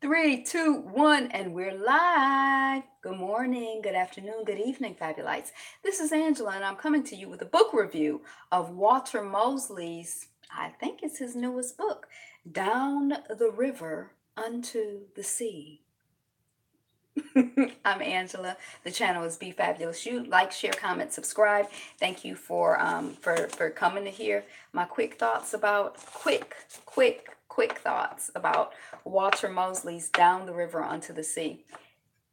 Three, two, one, and we're live. Good morning, good afternoon, good evening, Fabulites. This is Angela, and I'm coming to you with a book review of Walter Mosley's, I think it's his newest book, Down the River Unto the Sea. I'm Angela. The channel is Be Fabulous You. Like, share, comment, subscribe. Thank you for coming to hear my quick thoughts about Walter Mosley's Down the River Unto the Sea.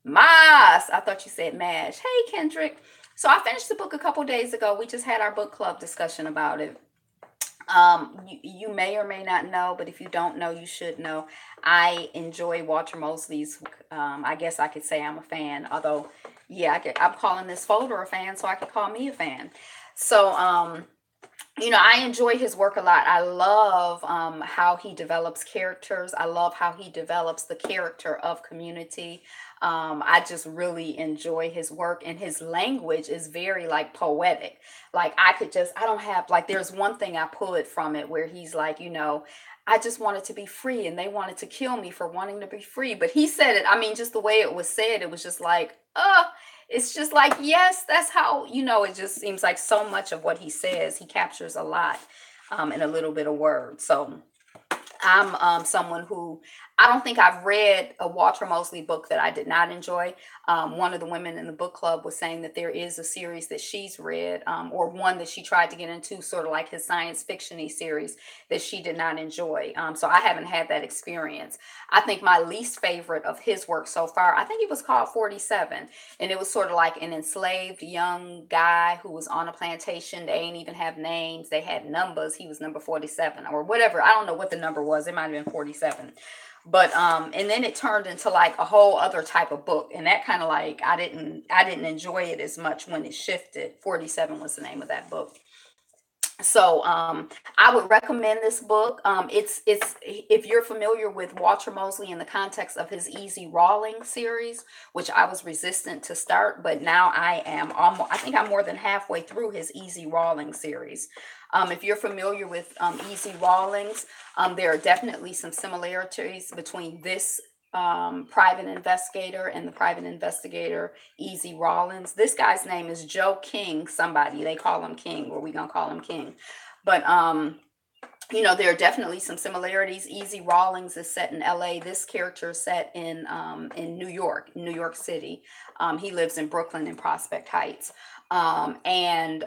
Mas, I thought you said Mash. Hey, Kendrick. So I finished the book a couple days ago. We just had our book club discussion about it. You may or may not know, but if you don't know, you should know. I enjoy Walter Mosley's. I guess I could say I'm a fan, although, yeah, I'm calling this folder a fan, so I could call me a fan. So, I enjoy his work a lot. I love how he develops characters. I love how he develops the character of Community. I just really enjoy his work, and his language is very like poetic. Like I don't have like there's one thing I pull it from it where he's like, I just wanted to be free, and they wanted to kill me for wanting to be free. But he said it. I mean, just the way it was said, it was just like, it's just like, yes, that's how, it just seems like so much of what he says, he captures a lot in a little bit of words. So I'm someone who I don't think I've read a Walter Mosley book that I did not enjoy. One of the women in the book club was saying that there is a series that she's read, or one that she tried to get into, sort of like his science fiction-y series that she did not enjoy. So I haven't had that experience. I think my least favorite of his work so far, I think it was called 47, and it was sort of like an enslaved young guy who was on a plantation. They ain't even have names. They had numbers. He was number 47 or whatever. I don't know what the number was. It might have been 47. But and then it turned into like a whole other type of book, and that kind of like I didn't enjoy it as much when it shifted. 47 was the name of that book. So I would recommend this book. It's if you're familiar with Walter Mosley in the context of his Easy Rawlings series, which I was resistant to start, but now I am almost. I think I'm more than halfway through his Easy Rawlings series. If you're familiar with Easy Rawlings, there are definitely some similarities between this private investigator and the private investigator Easy Rawlins. This guy's name is Joe King. Somebody they call him King, or we gonna call him King. But there are definitely some similarities. Easy Rawlings is set in L.A. This character is set in New York City. He lives in Brooklyn and Prospect Heights. And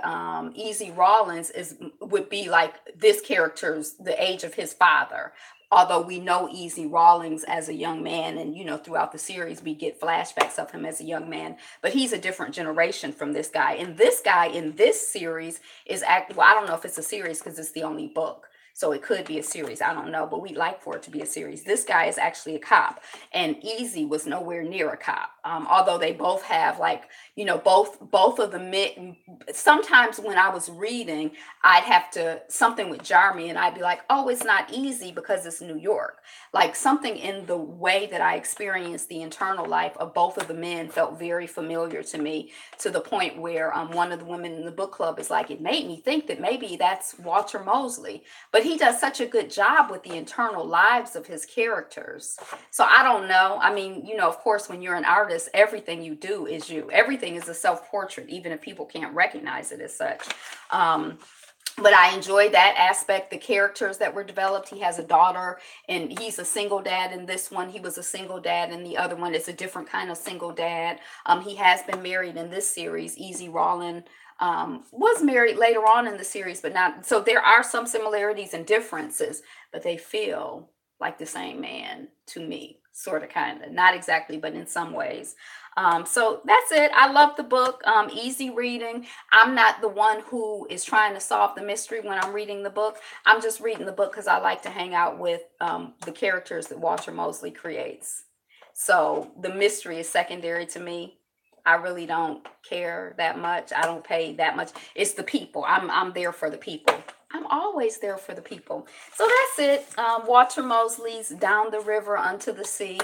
Easy Rawlins would be like this character's the age of his father. Although we know Easy Rawlings as a young man, and throughout the series we get flashbacks of him as a young man, but he's a different generation from this guy. And this guy in this series well, I don't know if it's a series because it's the only book. So it could be a series. I don't know, but we'd like for it to be a series. This guy is actually a cop, and Easy was nowhere near a cop. Although they both have both of the men. Sometimes when I was reading, I'd have to something would jar me, and I'd be like, "Oh, it's not easy because it's New York." Like something in the way that I experienced the internal life of both of the men felt very familiar to me, to the point where one of the women in the book club is like, "It made me think that maybe that's Walter Mosley." But he does such a good job with the internal lives of his characters. So I don't know. I mean, of course, when you're an artist, everything you do is you. Everything is a self-portrait, even if people can't recognize it as such. But I enjoyed that aspect, the characters that were developed. He has a daughter, and he's a single dad in this one. He was a single dad in the other one. It's a different kind of single dad. He has been married in this series. Easy Rawlin was married later on in the series, but not. So there are some similarities and differences, but they feel like the same man to me, sort of, kind of. Not exactly, but in some ways. So that's it. I love the book. Easy reading. I'm not the one who is trying to solve the mystery when I'm reading the book. I'm just reading the book because I like to hang out with the characters that Walter Mosley creates. So the mystery is secondary to me. I really don't care that much. I don't pay that much. It's the people. I'm there for the people. I'm always there for the people. So that's it. Walter Mosley's Down the River Unto the Sea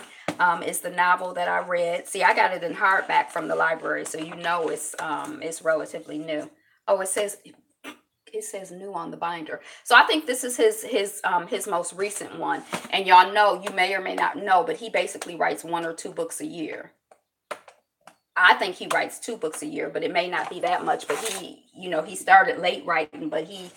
is the novel that I read. See, I got it in hardback from the library, so it's relatively new. Oh, it says it says new on the binder. So I think this is his most recent one. And y'all know, you may or may not know, but he basically writes 1 or 2 books a year. I think he writes 2 books a year, but it may not be that much. But he started late writing, but he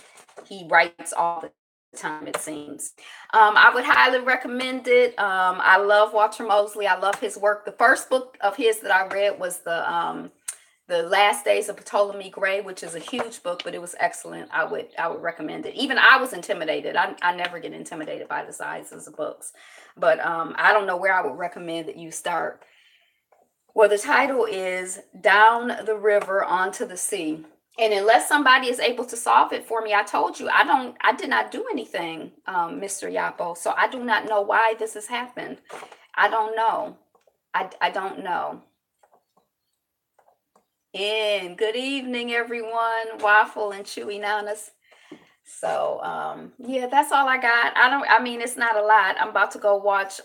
writes all the time, it seems. I would highly recommend it. I love Walter Mosley. I love his work. The first book of his that I read was the Last Days of Ptolemy Gray, which is a huge book, but it was excellent. I would recommend it. Even I was intimidated. I never get intimidated by the sizes of books, but I don't know where I would recommend that you start. Well, the title is Down the River Onto the Sea. And unless somebody is able to solve it for me, I told you, I did not do anything, Mr. Yapo. So I do not know why this has happened. I don't know. I don't know. And good evening, everyone. Waffle and Chewy Nanas. So yeah, that's all I got. I mean, it's not a lot. I'm about to go watch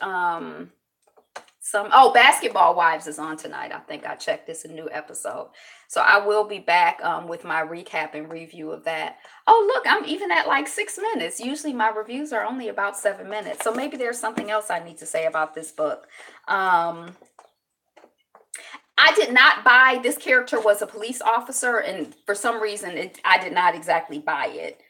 Basketball Wives is on tonight. I think I checked. It's a new episode. So I will be back with my recap and review of that. Oh, look, I'm even at like 6 minutes. Usually my reviews are only about 7 minutes. So maybe there's something else I need to say about this book. I did not buy, this character was a police officer, and for some reason I did not exactly buy it.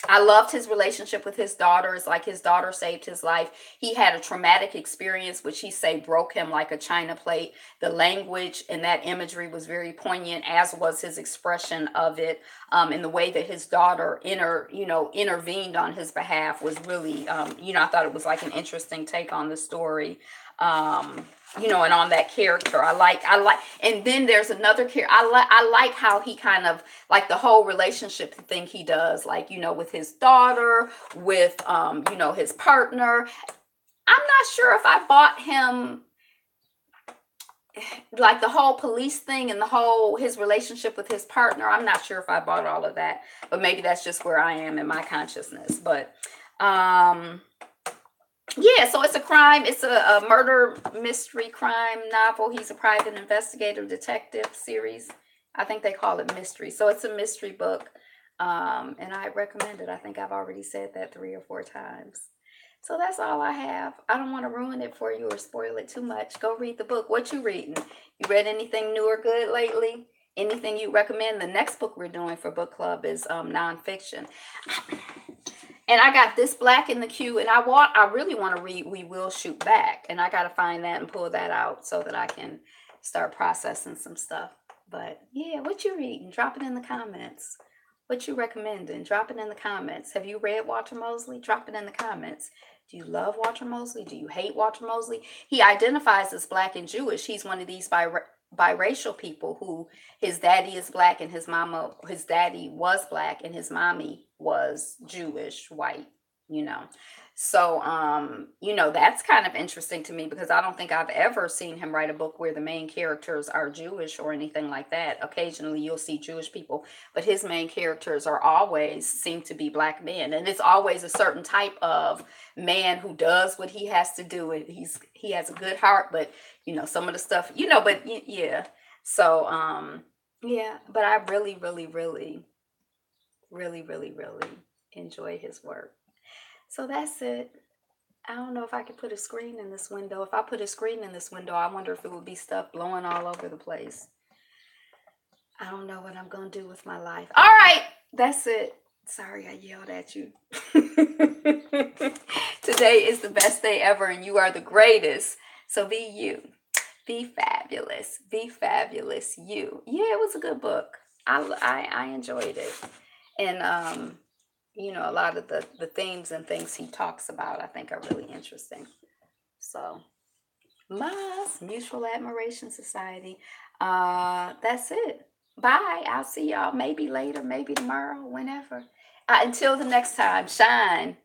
I loved his relationship with his daughter. It's like his daughter saved his life. He had a traumatic experience, which he say broke him like a china plate. The language and that imagery was very poignant, as was his expression of it. And the way that his daughter intervened on his behalf was really, I thought it was like an interesting take on the story. And on that character, I like, and then there's another character. I like how he kind of like the whole relationship thing he does, like, with his daughter, with, his partner. I'm not sure if I bought him, like the whole police thing and his relationship with his partner. I'm not sure if I bought all of that, but maybe that's just where I am in my consciousness. But, yeah, so it's a crime. It's a murder mystery crime novel. He's a private investigative detective series. I think they call it mystery. So it's a mystery book. And I recommend it. I think I've already said that 3 or 4 times. So that's all I have. I don't want to ruin it for you or spoil it too much. Go read the book. What you reading? You read anything new or good lately? Anything you recommend? The next book we're doing for book club is nonfiction. And I got This Black in the queue, and I really want to read We Will Shoot Back, and I got to find that and pull that out so that I can start processing some stuff. But yeah, what you reading? Drop it in the comments. What you recommending? Drop it in the comments. Have you read Walter Mosley? Drop it in the comments. Do you love Walter Mosley? Do you hate Walter Mosley? He identifies as Black and Jewish. He's one of these biracial people who his daddy is Black and his daddy was Black and his mommy was Jewish, white, So, that's kind of interesting to me because I don't think I've ever seen him write a book where the main characters are Jewish or anything like that. Occasionally you'll see Jewish people, but his main characters seem to be Black men. And it's always a certain type of man who does what he has to do. And he has a good heart, but some of the stuff, but yeah. So, yeah, but I really, really, really, really, really, really enjoy his work. So that's it. I don't know if I could put a screen in this window. If I put a screen in this window, I wonder if it would be stuff blowing all over the place. I don't know what I'm going to do with my life. All right, that's it. Sorry, I yelled at you. Today is the best day ever, and you are the greatest. So be you. Be fabulous. Be fabulous, you. Yeah, it was a good book. I enjoyed it. And, a lot of the themes and things he talks about, I think are really interesting. So, Mutual Admiration Society. That's it. Bye. I'll see y'all maybe later, maybe tomorrow, whenever. Until the next time, shine.